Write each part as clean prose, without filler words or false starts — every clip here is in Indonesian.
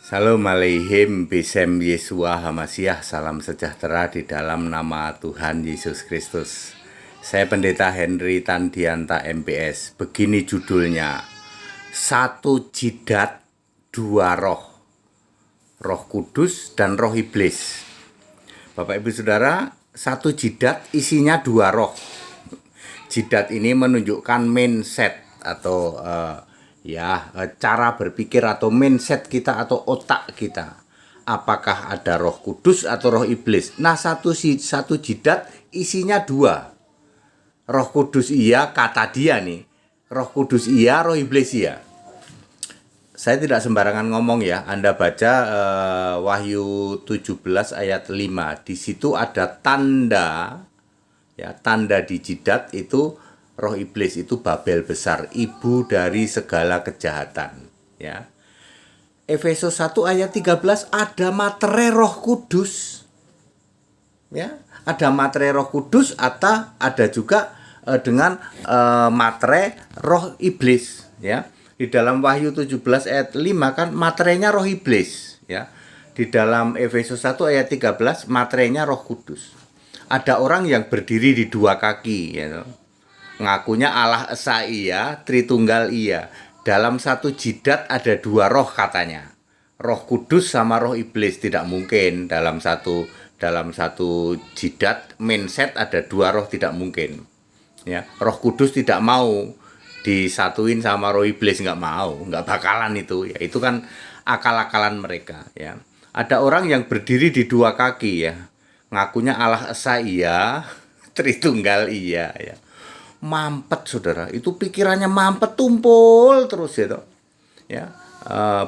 Salam alaihim bisem Yesua Hamasiah. Salam sejahtera di dalam nama Tuhan Yesus Kristus. Saya Pendeta Henry Tandianta MPS. Begini judulnya, satu jidat dua roh, Roh Kudus dan Roh Iblis. Bapak Ibu Saudara, satu jidat isinya dua roh. Jidat ini menunjukkan mindset atau cara berpikir atau mindset kita atau otak kita. Apakah ada Roh Kudus atau Roh Iblis? Nah, satu jidat isinya dua. Roh Kudus iya, kata dia nih. Roh Kudus iya, Roh Iblis iya. Saya tidak sembarangan ngomong ya. Anda baca Wahyu 17 ayat 5. Di situ ada tanda, ya, tanda di jidat itu roh iblis, itu Babel besar, ibu dari segala kejahatan, ya. Efesus 1 ayat 13 ada materai Roh Kudus. Ya, ada materai Roh Kudus atau ada juga dengan materai roh iblis, ya. Di dalam Wahyu 17 ayat 5 kan materainya roh iblis, ya. Di dalam Efesus 1 ayat 13 materainya Roh Kudus. Ada orang yang berdiri di dua kaki, ya. Ngakunya Allah Esa iya, Tritunggal iya. Dalam satu jidat ada dua roh katanya. Roh Kudus sama Roh Iblis. Tidak mungkin dalam satu jidat mindset ada dua roh, tidak mungkin. Ya, Roh Kudus tidak mau disatuin sama Roh Iblis, nggak mau, nggak bakalan itu. Ya, itu kan akal-akalan mereka. Ya, ada orang yang berdiri di dua kaki, ya. Ngakunya Allah Esa iya, Tritunggal iya, ya. Mampet, saudara, itu pikirannya mampet, tumpul terus gitu, ya.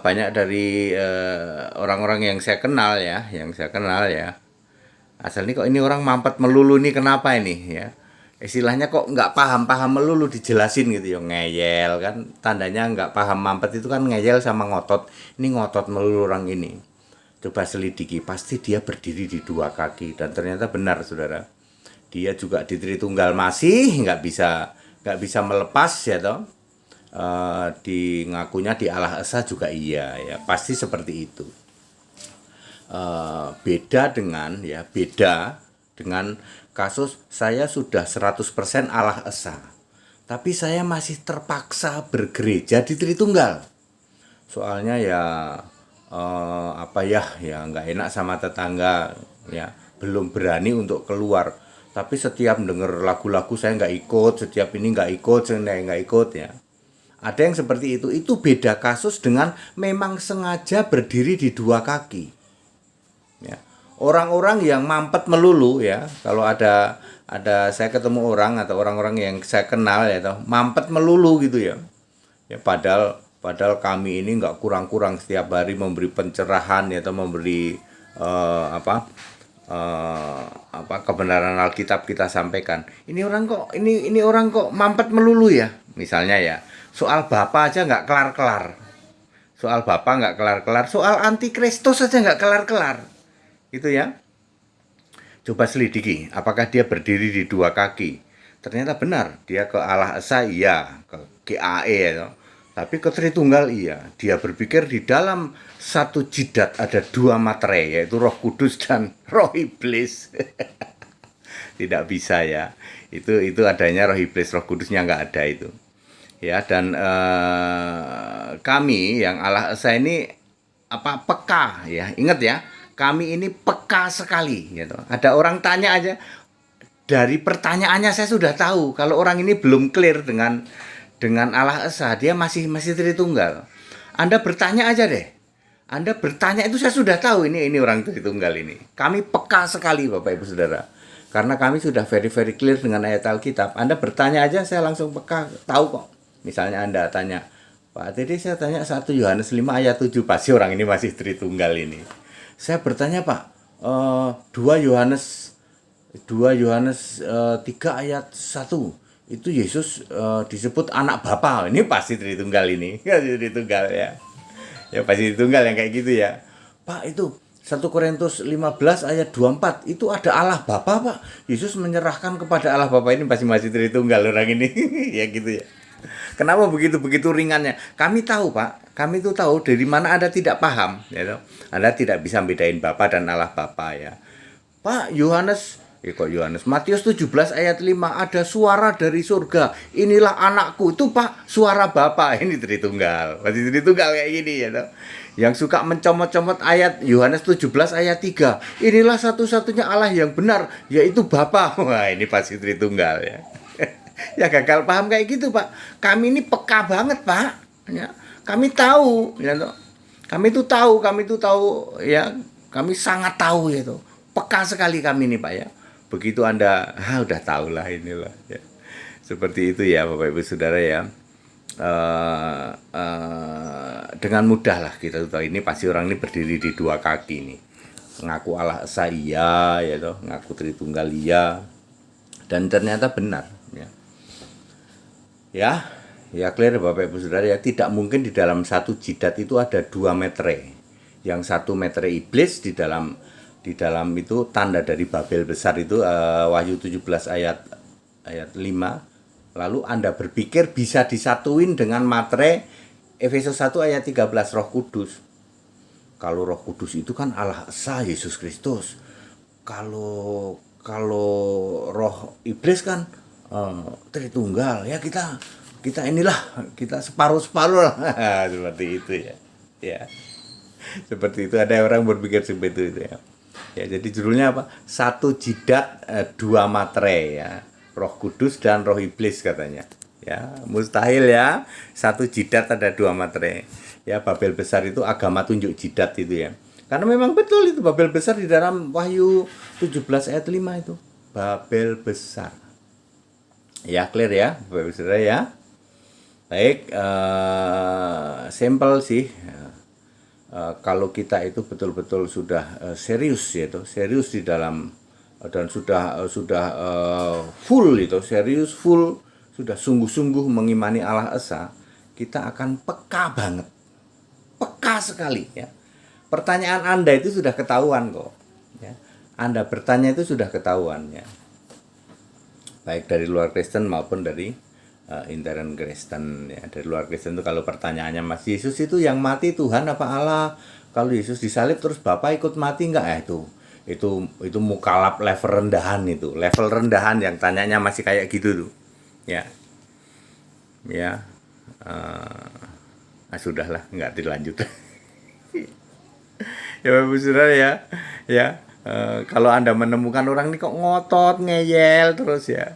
Banyak dari orang-orang yang saya kenal ya, asal ini kok ini orang mampet melulu nih, kenapa ini, ya, istilahnya kok nggak paham melulu, dijelasin gitu ya, ngeyel kan, tandanya nggak paham. Mampet itu kan ngeyel sama ngotot, ini ngotot melulu orang ini. Coba selidiki, pasti dia berdiri di dua kaki, dan ternyata benar, saudara. Dia juga di Tritunggal masih nggak bisa melepas, ya toh. Di ngakunya di Allah Esa juga iya, ya, pasti seperti itu. Beda dengan kasus saya sudah 100% Allah Esa, tapi saya masih terpaksa bergereja di Tritunggal. Soalnya ya nggak enak sama tetangga, ya, belum berani untuk keluar. Tapi setiap mendengar lagu-lagu saya nggak ikut, setiap ini nggak ikut, ya. Ada yang seperti itu beda kasus dengan memang sengaja berdiri di dua kaki, ya. Orang-orang yang mampet melulu, ya, kalau ada saya ketemu orang atau orang-orang yang saya kenal, ya, mampet melulu gitu, ya. Ya, padahal kami ini nggak kurang-kurang setiap hari memberi pencerahan, ya, atau memberi kebenaran Alkitab kita sampaikan. Ini orang kok mampet melulu, ya. Misalnya, ya, soal Bapa aja nggak kelar-kelar. Soal Bapa nggak kelar-kelar, soal antikristus aja nggak kelar-kelar. Gitu, ya. Coba selidiki, apakah dia berdiri di dua kaki? Ternyata benar, dia ke Allah Esa iya, ke GAE, ya. Tapi ke Tritunggal iya. Dia berpikir di dalam satu jidat ada dua materai, yaitu Roh Kudus dan Roh Iblis. Tidak bisa, ya. Itu adanya Roh Iblis, Roh Kudusnya nggak ada itu. Ya, dan kami yang Allah Esa ini peka, ya. Ingat, ya. Kami ini peka sekali, gitu. Ada orang tanya aja, dari pertanyaannya saya sudah tahu kalau orang ini belum clear dengan Allah Esa, dia masih Tritunggal. Anda bertanya aja deh. Anda bertanya itu saya sudah tahu ini orang Tritunggal ini. Kami peka sekali, Bapak Ibu Saudara. Karena kami sudah very clear dengan ayat Alkitab. Anda bertanya aja saya langsung peka, tahu kok. Misalnya Anda tanya, Pak, tadi saya tanya 1 Yohanes 5 ayat 7, pasti orang ini masih Tritunggal ini. Saya bertanya, Pak, 2 Yohanes 3 ayat 1. Itu Yesus disebut anak Bapa. Ini pasti Tritunggal ini. Tritunggal, ya. Ya pasti Tritunggal yang kayak gitu, ya. Pak, itu 1 Korintus 15 ayat 24 itu ada Allah Bapa, Pak. Yesus menyerahkan kepada Allah Bapa. Ini masih Tritunggal orang ini. Ya gitu, ya. Kenapa begitu ringannya? Kami tahu, Pak. Kami itu tahu dari mana Anda tidak paham, ya toh. Anda tidak bisa bedain Bapa dan Allah Bapa ya. Pak, Matius 17 ayat 5 ada suara dari surga. Inilah anakku. Itu Pak, suara Bapa. Ini Tritunggal. Masih Tritunggal kayak gini ya toh. Yang suka mencomot-comot ayat Yohanes 17 ayat 3. Inilah satu-satunya Allah yang benar, yaitu Bapa. Wah, ini pasti Tritunggal ya. Ya gagal paham kayak gitu, Pak. Kami ini peka banget, Pak. Ya, kami tahu, ya toh. Kami itu tahu ya. Kami sangat tahu ya toh. Peka sekali kami ini, Pak ya. Begitu Anda udah tahulah inilah ya. Seperti itu ya, Bapak Ibu Saudara ya. Dengan mudah lah kita tahu ini pasti orang ini berdiri di dua kaki nih. Ngaku Allah Esa iya ya toh, ngaku Tritunggal iya. Dan ternyata benar ya. Ya clear Bapak Ibu Saudara ya, tidak mungkin di dalam satu jidat itu ada 2 metre. Yang 1 metre iblis di dalam itu tanda dari Babel besar itu Wahyu 17 ayat 5. Lalu Anda berpikir bisa disatuin dengan materai Efesus 1 ayat 13 Roh Kudus. Kalau Roh Kudus itu kan Allah Esa Yesus Kristus. Kalau roh iblis kan Tritunggal ya, kita separuh lah. Seperti itu ya seperti itu, ada orang berpikir seperti itu ya. Jadi judulnya apa? Satu jidat 2 materai ya, Roh Kudus dan Roh Iblis katanya ya. Mustahil ya satu jidat ada 2 materai ya. Babel besar itu agama tunjuk jidat itu ya, karena memang betul itu Babel besar di dalam Wahyu 17 ayat 5 itu Babel besar ya. Clear ya Bapak Saudara ya. Baik, simple sih. Kalau kita itu betul-betul sudah serius di dalam dan sudah full itu, serius full, sudah sungguh-sungguh mengimani Allah Esa, kita akan peka banget. Peka sekali ya. Pertanyaan Anda itu sudah ketahuan kok ya. Anda bertanya itu sudah ketahuan ya. Baik dari luar Kristen maupun dari intern Kristen ya. Dari luar Kristen itu kalau pertanyaannya Mas, Yesus itu yang mati Tuhan apa Allah? Kalau Yesus disalib terus Bapak ikut mati enggak? Itu mukalaf level rendahan itu. Level rendahan yang tanyanya masih kayak gitu tuh. Ya. Sudahlah, enggak dilanjut. Ya Bapak Saudara ya. Kalau Anda menemukan orang ini kok ngotot, ngeyel terus ya,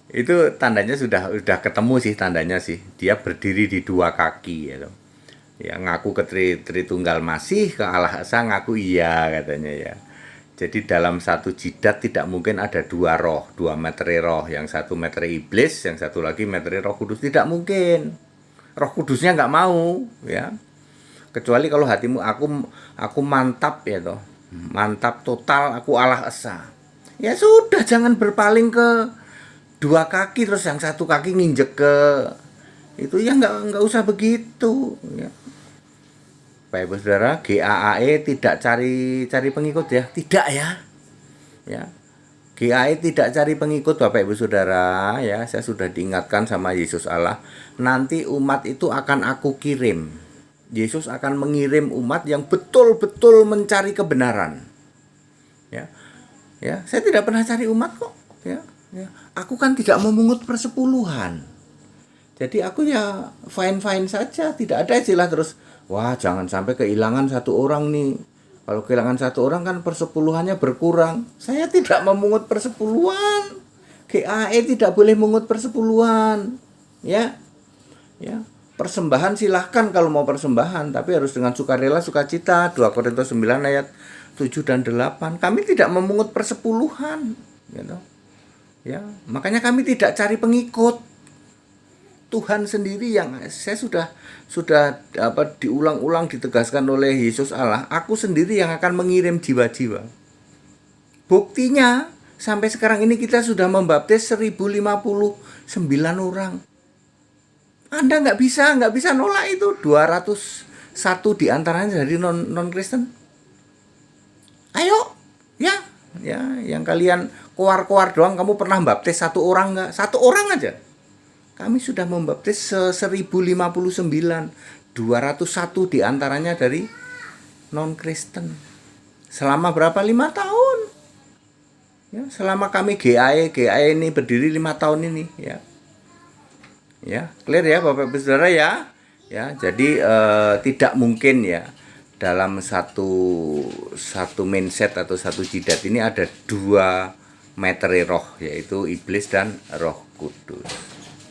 itu tandanya sudah ketemu sih, tandanya sih dia berdiri di 2 kaki ya. Ya ngaku ke Tritunggal masih, ke Allah Esa ngaku iya katanya ya. Jadi dalam satu jidat tidak mungkin ada 2 roh, 2 metre roh, yang 1 metre iblis, yang satu lagi metre Roh Kudus, tidak mungkin. Roh Kudusnya nggak mau ya. Kecuali kalau hatimu aku mantap ya toh. Mantap total aku Allah Esa. Ya sudah, jangan berpaling ke 2 kaki terus yang 1 kaki nginjek ke itu ya, nggak usah begitu ya. Bapak Ibu Saudara, GAAE tidak cari pengikut ya, tidak ya. GAAE tidak cari pengikut Bapak Ibu Saudara ya. Saya sudah diingatkan sama Yesus Allah, nanti umat itu akan aku kirim. Yesus akan mengirim umat yang betul-betul mencari kebenaran. Ya, saya tidak pernah cari umat kok. Ya. Aku kan tidak memungut persepuluhan. Jadi aku ya fine saja. Tidak ada istilah terus, wah jangan sampai kehilangan 1 orang nih. Kalau kehilangan 1 orang kan persepuluhannya berkurang. Saya tidak memungut persepuluhan. GAE tidak boleh memungut persepuluhan. Ya. Persembahan silahkan kalau mau persembahan, tapi harus dengan sukarela sukacita. 2 Korintus 9 ayat 7 dan 8. Kami tidak memungut persepuluhan gitu. Ya, makanya kami tidak cari pengikut. Tuhan sendiri yang saya sudah diulang-ulang ditegaskan oleh Yesus Allah, aku sendiri yang akan mengirim jiwa-jiwa. Buktinya sampai sekarang ini kita sudah membaptis 1059 orang. Anda nggak bisa nolak itu. 201 diantaranya dari non Kristen. Ayo, ya, yang kalian keluar doang, kamu pernah baptis 1 orang nggak? 1 orang aja. Kami sudah membaptis 1059, 201 diantaranya dari non-Kristen. Selama berapa? 5 tahun. Ya, selama kami GAE ini berdiri 5 tahun ini, ya. Ya, clear ya Bapak Ibu Saudara ya. Ya, jadi tidak mungkin ya dalam satu mindset atau satu jidat ini ada dua materi roh, yaitu iblis dan Roh Kudus.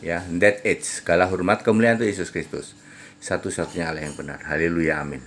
Ya, that it. Segala hormat kemuliaan untuk Yesus Kristus. Satu-satunya Allah yang benar. Haleluya, amin.